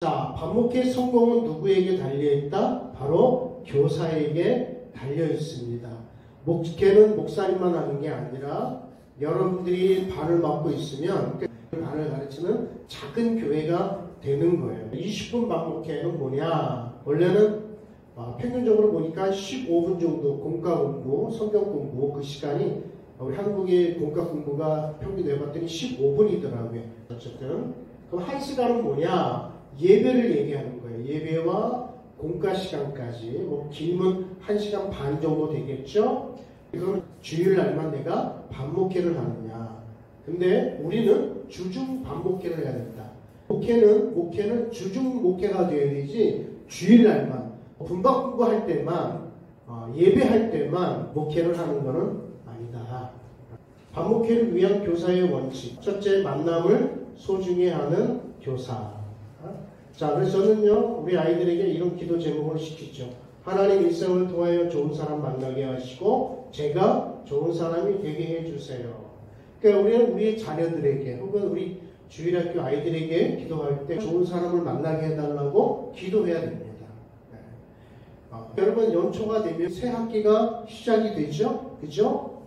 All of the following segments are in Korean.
자, 반목회 성공은 누구에게 달려있다? 바로 교사에게 달려있습니다. 목회는 목사님만 하는 게 아니라 여러분들이 반을 맡고 있으면 반을 가르치는 작은 교회가 되는 거예요. 20분 반목회는 뭐냐? 원래는 평균적으로 보니까 15분 정도 공과 공부, 성경 공부 그 시간이 우리 한국의 공과 공부가 평균 내봤더니 15분이더라고요. 어쨌든 그럼 1시간은 뭐냐? 예배를 얘기하는 거예요. 예배와 공과 시간까지 뭐 길면 1시간 반 정도 되겠죠? 그럼 주일날만 내가 반목회를 하느냐? 근데 우리는 주중 반목회를 해야 된다. 목회는 주중 목회가 되어야 되지 주일날만 분박 공부할 때만 예배할 때만 목회를 하는 것은 아니다. 반목회를 위한 교사의 원칙. 첫째, 만남을 소중히 하는 교사. 자, 그래서 저는요, 우리 아이들에게 이런 기도 제목을 시키죠. 하나님 일생을 통하여 좋은 사람 만나게 하시고, 제가 좋은 사람이 되게 해주세요. 그러니까 우리는 우리의 자녀들에게, 혹은 우리 주일학교 아이들에게 기도할 때 좋은 사람을 만나게 해달라고 기도해야 됩니다. 여러분, 연초가 되면 새 학기가 시작이 되죠? 그죠?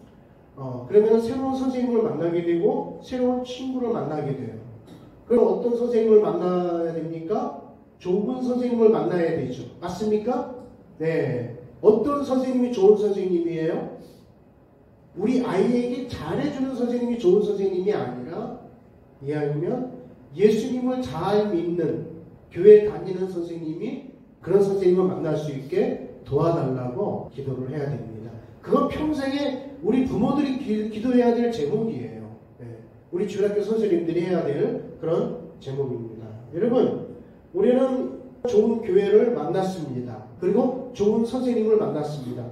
그러면 새로운 선생님을 만나게 되고, 새로운 친구를 만나게 돼요. 그럼 어떤 선생님을 만나야 됩니까? 좋은 선생님을 만나야 되죠. 맞습니까? 네. 어떤 선생님이 좋은 선생님이에요? 우리 아이에게 잘해주는 선생님이 좋은 선생님이 아니라, 이해하면 예수님을 잘 믿는 교회 다니는 선생님이 그런 선생님을 만날 수 있게 도와달라고 기도를 해야 됩니다. 그건 평생에 우리 부모들이 기도해야 될 제목이에요. 우리 주일학교 선생님들이 해야 될 그런 제목입니다. 여러분, 우리는 좋은 교회를 만났습니다. 그리고 좋은 선생님을 만났습니다.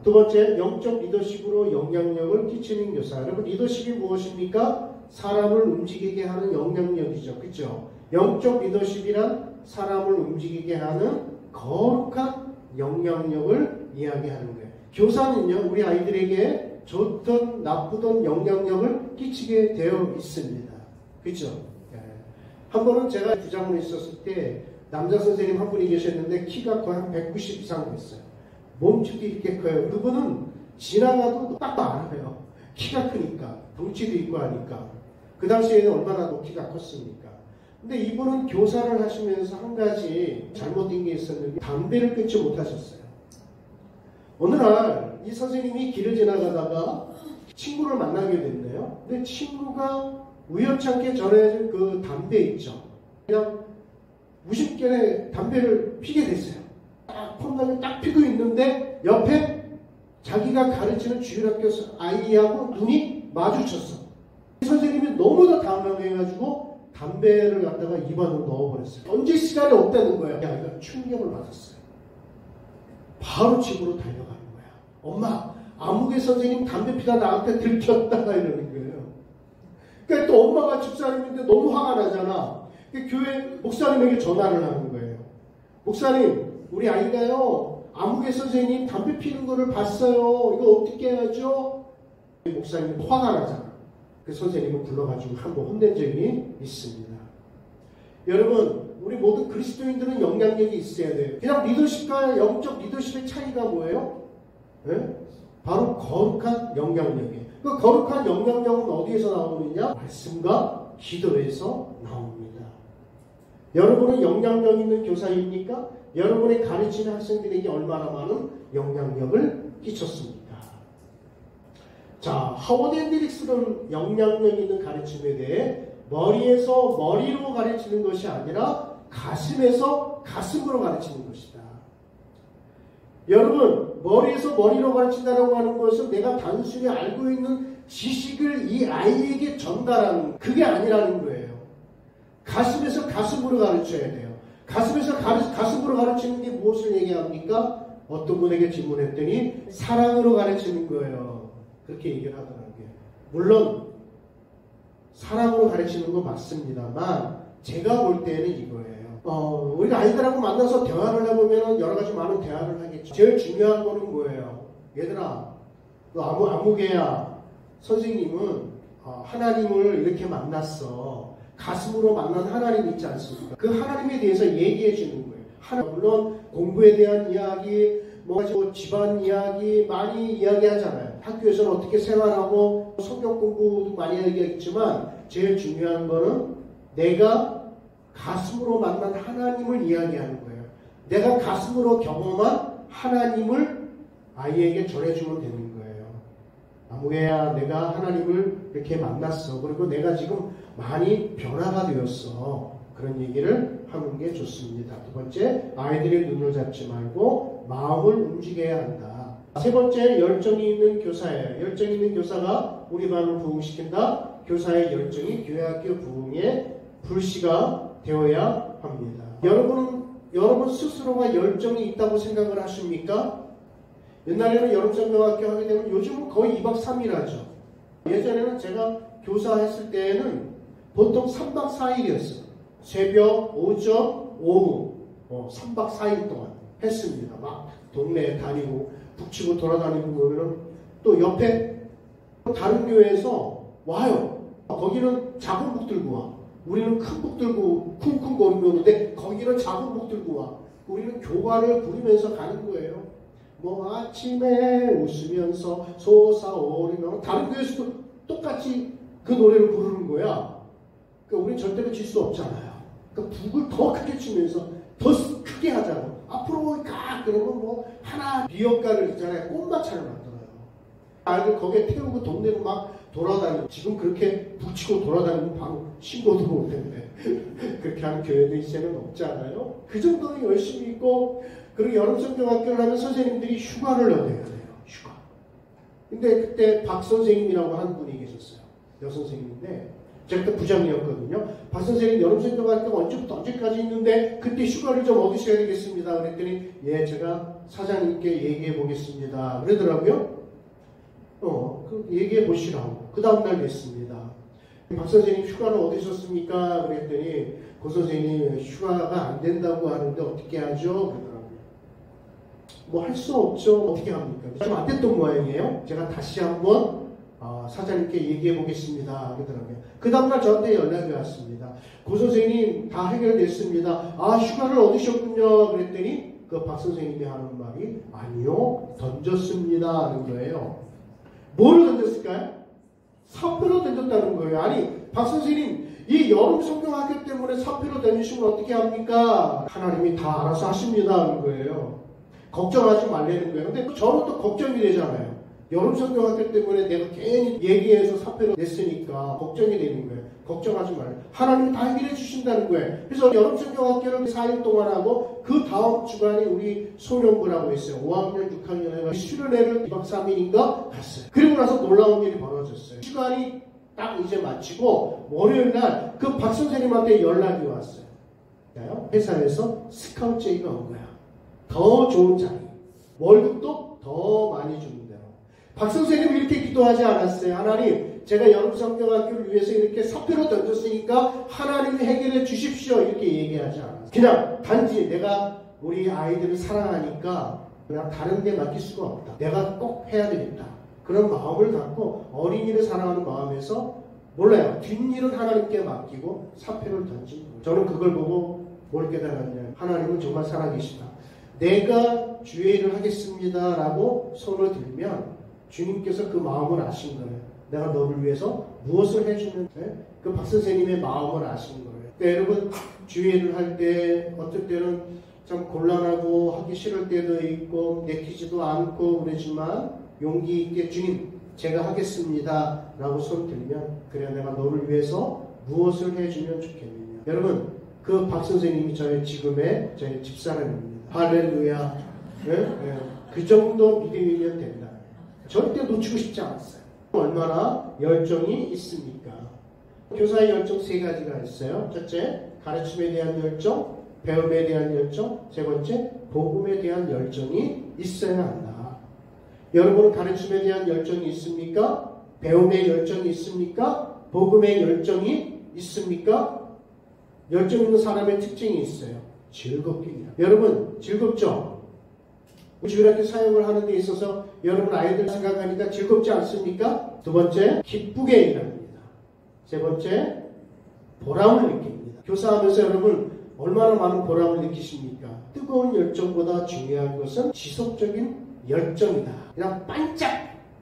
두 번째, 영적 리더십으로 영향력을 끼치는 교사. 여러분, 리더십이 무엇입니까? 사람을 움직이게 하는 영향력이죠. 그렇죠? 영적 리더십이란 사람을 움직이게 하는 거룩한 영향력을 이야기하는 거예요. 교사는요, 우리 아이들에게 좋든 나쁘든 영향력을 끼치게 되어 있습니다. 그렇죠? 한 번은 제가 부장으로 있었을 때 남자 선생님 한 분이 계셨는데 키가 거의 한 190 이상 됐어요. 몸집도 이렇게 커요. 그분은 지나가도 딱 알아요. 키가 크니까. 덩치도 있고 하니까. 그 당시에는 얼마나 높이가 컸습니까? 근데 이분은 교사를 하시면서 한 가지 잘못된 게 있었는데 담배를 끊지 못하셨어요. 어느 날 이 선생님이 길을 지나가다가 친구를 만나게 됐네요. 근데 친구가 우연찮게 전해준 그 담배 있죠. 그냥 무심결에 담배를 피게 됐어요. 딱 폰당에 딱 피고 있는데 옆에 자기가 가르치는 주일학교 아이하고 눈이 마주쳤어. 이 선생님이 너무나 당황해가지고 담배를 갖다가 입안으로 넣어버렸어요. 언제 시간이 없다는 거야. 아이가 충격을 받았어요. 바로 집으로 달려가는 거야. 엄마, 아무개 선생님 담배 피다 나한테 들켰다 이러는 거예요. 그러니까 또 엄마가 집사님인데 너무 화가 나잖아. 교회 목사님에게 전화를 하는 거예요. 목사님, 우리 아이가요 아무개 선생님 담배 피는 거를 봤어요. 이거 어떻게 해야죠? 목사님이 화가 나잖아. 그 선생님을 불러가지고 한번 혼낸 적이 있습니다. 여러분, 우리 모든 그리스도인들은 영향력이 있어야 돼요. 그냥 리더십과 영적 리더십의 차이가 뭐예요? 네? 바로 거룩한 영향력이에요. 그 거룩한 영향력은 어디에서 나오느냐? 말씀과 기도에서 나옵니다. 여러분은 영향력 있는 교사입니까? 여러분의 가르치는 학생들에게 얼마나 많은 영향력을 끼쳤습니까? 자, 하워드 헨드릭스는 영향력 있는 가르침에 대해 머리에서 머리로 가르치는 것이 아니라 가슴에서 가슴으로 가르치는 것이다. 여러분, 머리에서 머리로 가르친다고 하는 것은 내가 단순히 알고 있는 지식을 이 아이에게 전달하는 그게 아니라는 거예요. 가슴에서 가슴으로 가르쳐야 돼요. 가슴에서 가슴으로 가르치는 게 무엇을 얘기합니까? 어떤 분에게 질문했더니 사랑으로 가르치는 거예요. 그렇게 얘기를 하더라고요. 물론 사랑으로 가르치는 거 맞습니다만 제가 볼 때는 이거예요. 우리가 아이들하고 만나서 대화를 해보면 여러 가지 많은 대화를 하겠죠. 제일 중요한 거는 뭐예요? 얘들아, 너 아무개야. 선생님은 하나님을 이렇게 만났어. 가슴으로 만난 하나님이 있지 않습니까? 그 하나님에 대해서 얘기해 주는 거예요. 물론 공부에 대한 이야기, 집안 이야기 많이 이야기하잖아요. 학교에서는 어떻게 생활하고 성경 공부도 많이 얘기하겠지만 제일 중요한 거는 내가 가슴으로 만난 하나님을 이야기하는 거예요. 내가 가슴으로 경험한 하나님을 아이에게 전해주면 되는 거예요. 아무개야 내가 하나님을 이렇게 만났어. 그리고 내가 지금 많이 변화가 되었어. 그런 얘기를 하는 게 좋습니다. 두 번째, 아이들의 눈을 잡지 말고 마음을 움직여야 한다. 세 번째, 열정이 있는 교사예요. 열정이 있는 교사가 우리 반을 부흥시킨다. 교사의 열정이 교회학교 부흥의 불씨가 되어야 합니다. 여러분 스스로가 열정이 있다고 생각을 하십니까? 옛날에는 여름성경학교 하게 되면 요즘은 거의 2박 3일 하죠. 예전에는 제가 교사했을 때에는 보통 3박 4일이었어요. 새벽, 오전, 오후 3박 4일 동안 했습니다. 막 동네에 다니고 북치고 돌아다니고 그러면 또 옆에 다른 교회에서 와요. 거기는 작은 북 들고 와. 우리는 큰 북 들고 쿵쿵거리고 오는데 거기는 작은 북 들고 와. 우리는 교가를 부르면서 가는 거예요. 아침에 웃으면서 솟아오르면 다른 교회에서도 똑같이 그 노래를 부르는 거야. 그러니까 우리는 절대로 질 수 없잖아요. 그러니까 북을 더 크게 치면서 더 크게 하자고. 앞으로 가! 그러면 하나 비역가를 있잖아요. 꽃마차를 만들어요. 아이들 거기에 태우고 동네로 막 돌아다니고 지금 그렇게 북치고 돌아다니면 바로 신고 들어올 텐데 그렇게 하는 교회도 이제는 없잖아요. 그 정도는 열심히 있고 그리고 여름성경학교를 하면 선생님들이 휴가를 얻어야 돼요. 휴가. 근데 그때 박 선생님이라고 한 분이 계셨어요. 여선생님인데 제가 그때 부장이었거든요. 박 선생님 여름성경학교가 언제부터 언제까지 있는데 그때 휴가를 좀 얻으셔야 되겠습니다. 그랬더니 예 제가 사장님께 얘기해 보겠습니다. 그러더라고요. 얘기해 보시라고. 그 다음날 됐습니다. 박 선생님 휴가를 얻으셨습니까? 그랬더니 고 선생님 휴가가 안 된다고 하는데 어떻게 하죠? 그러더라고요. 할 수 없죠. 어떻게 합니까? 좀 안 됐던 모양이에요. 제가 다시 한번 사장님께 얘기해 보겠습니다. 그러더라고요. 그 다음날 저한테 연락이 왔습니다. 고 선생님 다 해결됐습니다. 휴가를 얻으셨군요. 그랬더니 그 박 선생님이 하는 말이 아니요. 던졌습니다. 하는 거예요. 뭐를 던졌을까요? 사표로 던졌다는 거예요. 아니 박 선생님 이 여름 성경학교 때문에 사표로 던지시면 어떻게 합니까? 하나님이 다 알아서 하십니다. 하는 거예요. 걱정하지 말라는 거예요. 근데 저는 또 걱정이 되잖아요. 여름 성경학교 때문에 내가 괜히 얘기해서 사표를 냈으니까 걱정이 되는 거예요. 걱정하지 말아요. 하나님이 다 해결해 주신다는 거예요. 그래서 여름 성경학교를 4일 동안 하고 그 다음 주간에 우리 소년부라고 했어요. 5학년, 6학년에 수련회를 2박 3일인가 갔어요. 그리고 나서 놀라운 일이 벌어졌어요. 시간이 딱 이제 마치고 월요일날 그 박 선생님한테 연락이 왔어요. 회사에서 스카우트 제의가 온 거야. 더 좋은 자리, 월급도 더 많이 주는 대로. 박 선생님은 이렇게 기도하지 않았어요. 하나님, 제가 여름성경학교를 위해서 이렇게 사표로 던졌으니까 하나님이 해결해 주십시오. 이렇게 얘기하지 않았어요. 그냥 단지 내가 우리 아이들을 사랑하니까 그냥 다른 데 맡길 수가 없다. 내가 꼭 해야 되겠다. 그런 마음을 갖고 어린이를 사랑하는 마음에서 몰라요. 뒷일은 하나님께 맡기고 사표를 던진 거예요. 저는 그걸 보고 뭘 깨달았냐면 하나님은 정말 살아계시다. 내가 주의 일을 하겠습니다 라고 손을 들면 주님께서 그 마음을 아신 거예요. 내가 너를 위해서 무엇을 해주면 그 박선생님의 마음을 아신 거예요. 그러니까 여러분 주의 일을 할 때 어떨 때는 참 곤란하고 하기 싫을 때도 있고 내키지도 않고 그러지만 용기 있게 주님 제가 하겠습니다 라고 손 들면 그래 내가 너를 위해서 무엇을 해주면 좋겠느냐. 여러분 그 박선생님이 저의 집사람입니다. 할렐루야. 그 정도 믿음이면 된다. 절대 놓치고 싶지 않았어요. 얼마나 열정이 있습니까? 교사의 열정 세 가지가 있어요. 첫째, 가르침에 대한 열정, 배움에 대한 열정, 세 번째, 복음에 대한 열정이 있어야 한다. 여러분은 가르침에 대한 열정이 있습니까? 배움의 열정이 있습니까? 복음의 열정이 있습니까? 열정 있는 사람의 특징이 있어요. 즐겁게 일합니다. 여러분 즐겁죠? 주일학교 사역을 하는 데 있어서 여러분 아이들 생각하니까 즐겁지 않습니까? 두 번째, 기쁘게 일합니다. 세 번째, 보람을 느낍니다. 교사하면서 여러분 얼마나 많은 보람을 느끼십니까? 뜨거운 열정보다 중요한 것은 지속적인 열정이다. 그냥 반짝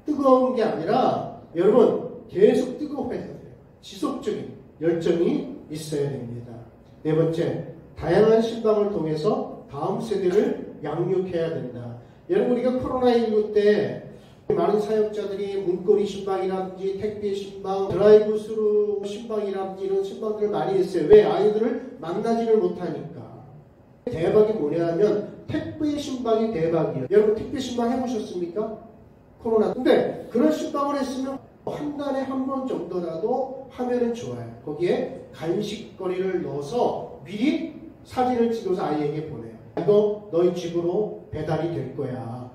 뜨거운 게 아니라 여러분 계속 뜨거워야 돼요. 지속적인 열정이 있어야 됩니다. 네 번째, 다양한 신방을 통해서 다음 세대를 양육해야 된다. 여러분 우리가 코로나19 때 많은 사역자들이 문고리 신방이라든지 택배 신방, 드라이브 스루 신방이라든지 이런 신방들을 많이 했어요. 왜? 아이들을 만나지를 못하니까. 대박이 뭐냐 하면 택배 신방이 대박이에요. 여러분 택배 신방 해보셨습니까? 코로나. 근데 그런 신방을 했으면 한 달에 한 번 정도라도 하면은 좋아요. 거기에 간식거리를 넣어서 미리 사진을 찍어서 아이에게 보내요. 이거 너희 집으로 배달이 될 거야.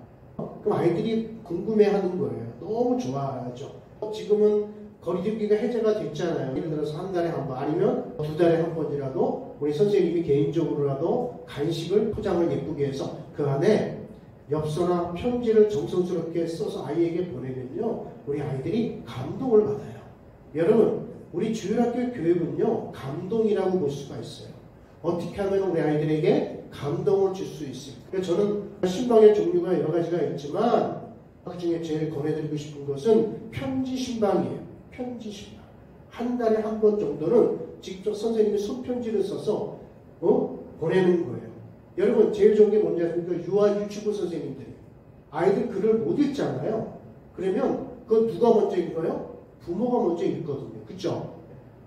그럼 아이들이 궁금해하는 거예요. 너무 좋아하죠. 지금은 거리두기가 해제가 됐잖아요. 예를 들어서 한 달에 한 번 아니면 두 달에 한 번이라도 우리 선생님이 개인적으로라도 간식을 포장을 예쁘게 해서 그 안에 엽서나 편지를 정성스럽게 써서 아이에게 보내면요, 우리 아이들이 감동을 받아요. 여러분, 우리 주일학교 교육은요, 감동이라고 볼 수가 있어요. 어떻게 하면 우리 아이들에게 감동을 줄 수 있을까? 그래서 저는 신방의 종류가 여러 가지가 있지만 그 중에 제일 권해드리고 싶은 것은 편지 신방이에요. 편지 신방. 한 달에 한 번 정도는 직접 선생님이 손편지를 써서 보내는 거예요. 여러분 제일 좋은 게 뭔지 아십니까? 유아 유치부 선생님들이 아이들 글을 못 읽잖아요. 그러면 그거 누가 먼저 읽어요? 부모가 먼저 읽거든요. 그쵸?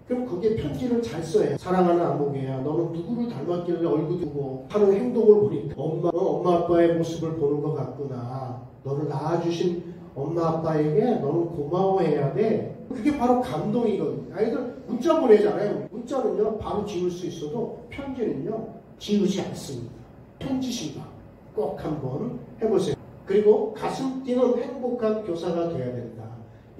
그럼 거기에 편지를 잘 써요. 사랑하는 아모개야, 너는 누구를 닮았길래 얼굴 두고 하는 행동을 보니까 엄마 아빠의 모습을 보는 것 같구나. 너를 낳아주신 엄마 아빠에게 너는 고마워해야 돼. 그게 바로 감동이거든요. 아이들 문자 보내잖아요. 문자는요 바로 지울 수 있어도 편지는요 지우지 않습니다. 편지 신방 꼭 한번 해보세요. 그리고 가슴 뛰는 행복한 교사가 되어야 된다.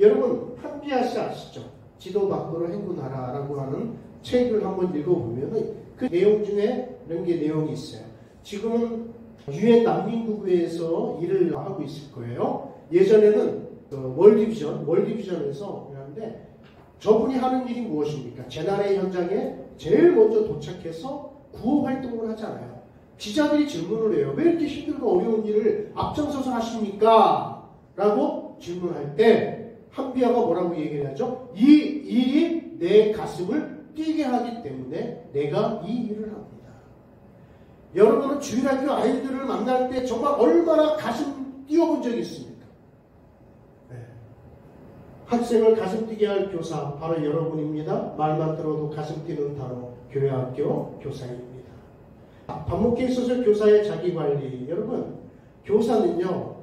여러분 한비아 씨 아시죠? 지도 밖으로 행군하라 라고 하는 책을 한번 읽어보면 그 내용 중에 이런 게 내용이 있어요. 지금은 유엔 난민구구에서 일을 하고 있을 거예요. 예전에는 월드비전에서 하는데 저분이 하는 일이 무엇입니까? 재난의 현장에 제일 먼저 도착해서 구호 활동을 하잖아요. 기자들이 질문을 해요. 왜 이렇게 힘들고 어려운 일을 앞장서서 하십니까? 라고 질문할 때 한비아가 뭐라고 얘기를 하죠? 이 일이 내 가슴을 뛰게 하기 때문에 내가 이 일을 합니다. 여러분은 주일학교 아이들을 만날 때 정말 얼마나 가슴 뛰어본 적이 있습니까? 네. 학생을 가슴 뛰게 할 교사 바로 여러분입니다. 말만 들어도 가슴 뛰는 단어 교회학교 교사입니다. 밥 먹기에 있어서 교사의 자기관리. 여러분 교사는요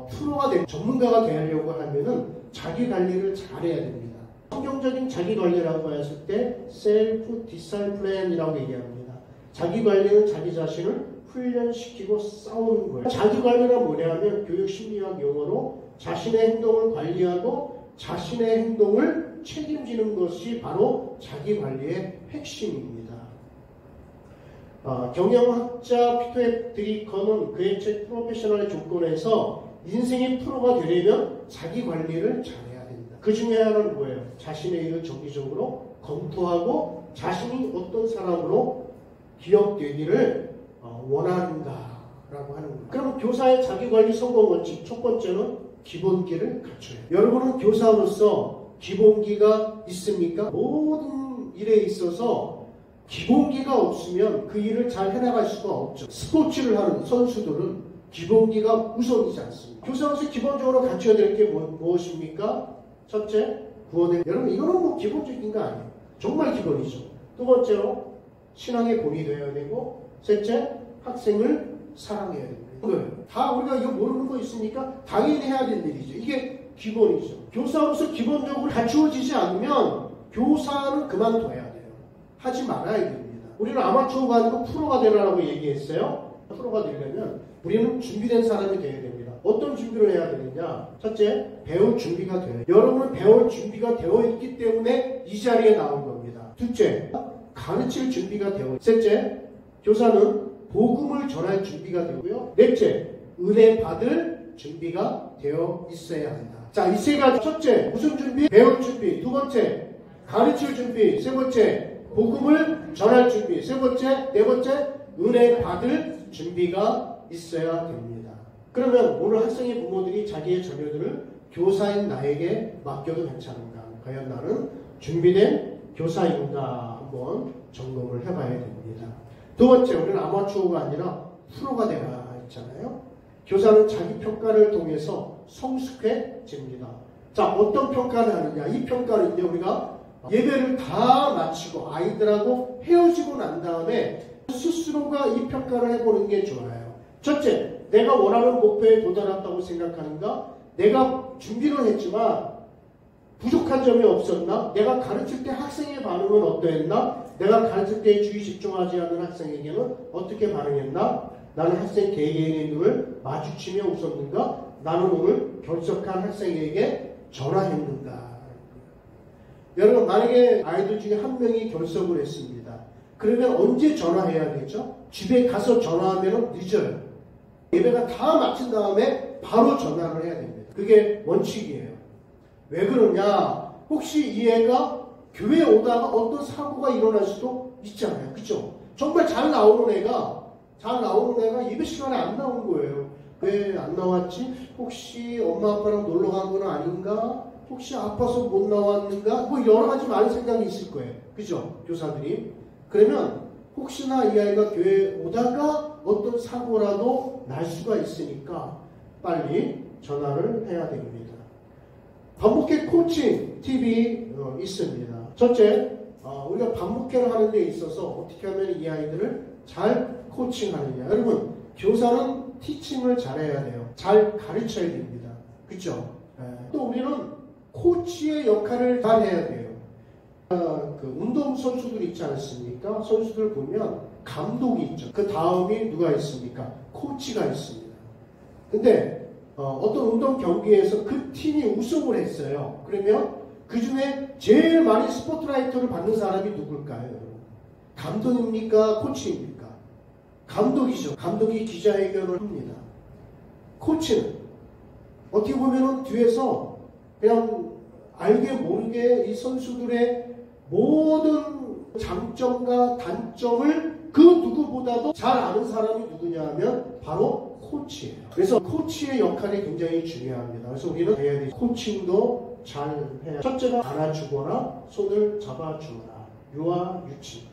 프로가 되고 전문가가 되려고 하면은 자기관리를 잘해야 됩니다. 성경적인 자기관리라고 했을 때 셀프 디사이플린이라고 얘기합니다. 자기관리는 자기 자신을 훈련시키고 싸우는 거예요. 자기관리가 뭐냐면 교육심리학 용어로 자신의 행동을 관리하고 자신의 행동을 책임지는 것이 바로 자기관리의 핵심입니다. 경영학자 피터 드리커는 그의 책 프로페셔널의 조건에서 인생의 프로가 되려면 자기 관리를 잘해야 된다. 그 중에 하나는 뭐예요? 자신의 일을 정기적으로 검토하고 자신이 어떤 사람으로 기억되기를 원하는가라고 하는 거예요. 그럼 교사의 자기 관리 성공 원칙 첫 번째는 기본기를 갖춰요. 여러분은 교사로서 기본기가 있습니까? 모든 일에 있어서 기본기가 없으면 그 일을 잘 해나갈 수가 없죠. 스포츠를 하는 선수들은 기본기가 우선이지 않습니다. 교사로서 기본적으로 갖춰야 될 게 무엇입니까? 첫째, 구원의 여러분 이거는 뭐 기본적인 거 아니에요. 정말 기본이죠. 두 번째로 신앙의 본이 되어야 되고, 셋째, 학생을 사랑해야 됩니다. 다 우리가 이거 모르는 거 있으니까 당연히 해야 될 일이죠. 이게 기본이죠. 교사로서 기본적으로 갖추어지지 않으면 교사는 그만둬야 돼요. 하지 말아야 됩니다. 우리는 아마추어가 아니고 프로가 되라고 얘기했어요. 프로가 되려면 우리는 준비된 사람이 되어야 됩니다. 어떤 준비를 해야 되느냐? 첫째, 배울 준비가 돼요. 여러분은 배울 준비가 되어 있기 때문에 이 자리에 나온 겁니다. 둘째, 가르칠 준비가 되어 있어요. 셋째, 교사는 복음을 전할 준비가 되고요. 넷째, 은혜 받을 준비가 되어 있어야 한다. 자, 이 세 가지. 첫째, 무슨 준비? 배울 준비. 두 번째, 가르칠 준비. 세 번째, 복음을 전할 준비. 세 번째, 네 번째, 은혜 받을 준비가 있어야 됩니다. 그러면 오늘 학생의 부모들이 자기의 자녀들을 교사인 나에게 맡겨도 괜찮은가? 과연 나는 준비된 교사인가? 한번 점검을 해봐야 됩니다. 두 번째, 우리는 아마추어가 아니라 프로가 되어야 했잖아요. 교사는 자기 평가를 통해서 성숙해집니다. 자, 어떤 평가를 하느냐? 이 평가는요, 우리가 예배를 다 마치고 아이들하고 헤어지고 난 다음에 스스로가 이 평가를 해보는 게 좋아요. 첫째, 내가 원하는 목표에 도달했다고 생각하는가? 내가 준비를 했지만 부족한 점이 없었나? 내가 가르칠 때 학생의 반응은 어떠했나? 내가 가르칠 때 주의 집중하지 않는 학생에게는 어떻게 반응했나? 나는 학생 개개인의 눈을 마주치며 웃었는가? 나는 오늘 결석한 학생에게 전화했는가? 여러분, 만약에 아이들 중에 한 명이 결석을 했습니다. 그러면 언제 전화해야 되죠? 집에 가서 전화하면 늦어요. 예배가 다 마친 다음에 바로 전화를 해야 됩니다. 그게 원칙이에요. 왜 그러냐? 혹시 이 애가 교회에 오다가 어떤 사고가 일어날 수도 있잖아요. 그죠? 정말 잘 나오는 애가 예배 시간에 안 나온 거예요. 왜 안 나왔지? 혹시 엄마 아빠랑 놀러 간 건 아닌가? 혹시 아파서 못 나왔는가? 뭐 여러 가지 많은 생각이 있을 거예요. 그죠? 교사들이. 그러면 혹시나 이 아이가 교회에 오다가 어떤 사고라도 날 수가 있으니까 빨리 전화를 해야 됩니다. 반복회 코칭 팁이 있습니다. 첫째, 우리가 반복회를 하는 데 있어서 어떻게 하면 이 아이들을 잘 코칭하느냐. 여러분, 교사는 티칭을 잘해야 돼요. 잘 가르쳐야 됩니다. 그렇죠? 또 우리는 코치의 역할을 잘 해야 돼요. 그 운동 선수들 있지 않습니까? 선수들 보면 감독이 있죠. 그 다음이 누가 있습니까? 코치가 있습니다. 근데 어떤 운동 경기에서 그 팀이 우승을 했어요. 그러면 그 중에 제일 많이 스포트라이트를 받는 사람이 누굴까요? 감독입니까? 코치입니까? 감독이죠. 감독이 기자회견을 합니다. 코치는 어떻게 보면 뒤에서 그냥 알게 모르게 이 선수들의 모든 장점과 단점을 그 누구보다도 잘 아는 사람이 누구냐 하면 바로 코치예요. 그래서 코치의 역할이 굉장히 중요합니다. 그래서 우리는 해야 될 코칭도 잘 해야. 첫째가 안아주거나 손을 잡아주거나 유아 유치.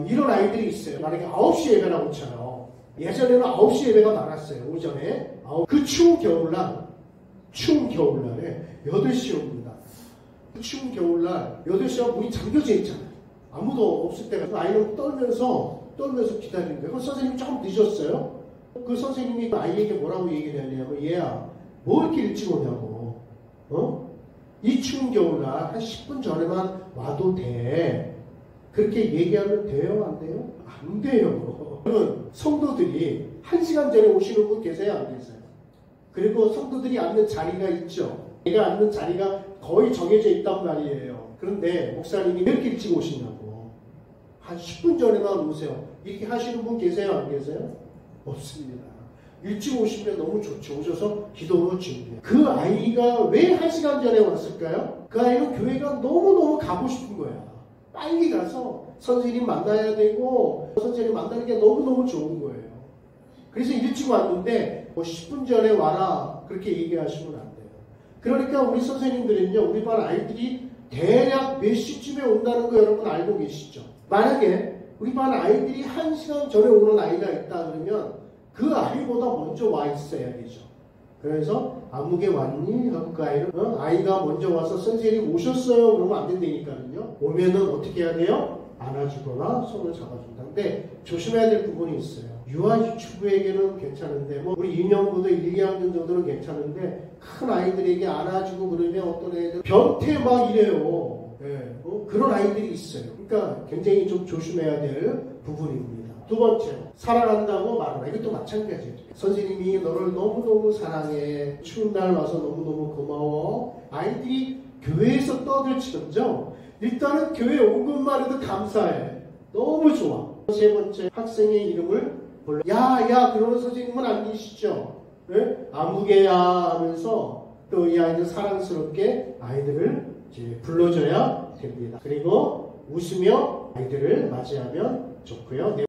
이런 아이들이 있어요. 만약에 9시 예배라고 쳐요. 예전에는 9시 예배가 많았어요. 오전에. 그 추운 겨울날에 8시 옵니다. 그 추운 겨울날 8시에 문이 잠겨져 있잖아요. 아무도 없을 때가 아이는 떨면서 기다리는 거예요. 그 선생님이 조금 늦었어요. 그 선생님이 그 아이에게 뭐라고 얘기를 하냐면, 얘야, 뭐 이렇게 일찍 오냐고. 이 추운 겨울날 한 10분 전에만 와도 돼. 그렇게 얘기하면 돼요? 안 돼요? 안 돼요. 여러분, 성도들이 1시간 전에 오시는 분 계세요? 안 계세요? 그리고 성도들이 앉는 자리가 있죠. 내가 앉는 자리가 거의 정해져 있단 말이에요. 그런데 목사님이 왜 이렇게 일찍 오시냐고. 한 10분 전에만 오세요. 이렇게 하시는 분 계세요? 안 계세요? 없습니다. 일찍 오시면 너무 좋죠. 오셔서 기도로 준비해요. 그 아이가 왜 1시간 전에 왔을까요? 그 아이는 교회가 너무너무 가고 싶은 거야. 빨리 가서 선생님 만나야 되고 선생님 만나는 게 너무너무 좋은 거예요. 그래서 일찍 왔는데 10분 전에 와라 그렇게 얘기하시면 안 돼요. 그러니까 우리 선생님들은요, 우리 반 아이들이 대략 몇 시쯤에 온다는 거 여러분 알고 계시죠? 만약에 우리 반 아이들이 1시간 전에 오는 아이가 있다 그러면 그 아이보다 먼저 와 있어야 되죠. 그래서 아무개 왔니? 하고 그 아이를 아이가 먼저 와서 선생님 오셨어요 그러면 안 된다니까요. 오면은 어떻게 해야 돼요? 안아주거나 손을 잡아준다. 근데 조심해야 될 부분이 있어요. 유아 유치부에게는 괜찮은데 우리 유년부도 1, 2학년 정도는 괜찮은데 큰 아이들에게 안아주고 그러면 어떤 애들 변태 막 이래요. 네. 그런 아이들이 있어요. 그러니까 굉장히 좀 조심해야 될 부분입니다. 두 번째, 사랑한다고 말하라. 이것도 마찬가지예요. 선생님이 너를 너무너무 사랑해. 추운 날 와서 너무너무 고마워. 아이들이 교회에서 떠들치던죠. 일단은 교회 온 것만 해도 감사해. 너무 좋아. 세 번째, 학생의 이름을 불러. 야, 그러는 선생님은 안 계시죠? 네? 아무개야 하면서 또 이 아이들 사랑스럽게 아이들을 이제 불러줘야 됩니다. 그리고 웃으며 아이들을 맞이하면 좋고요.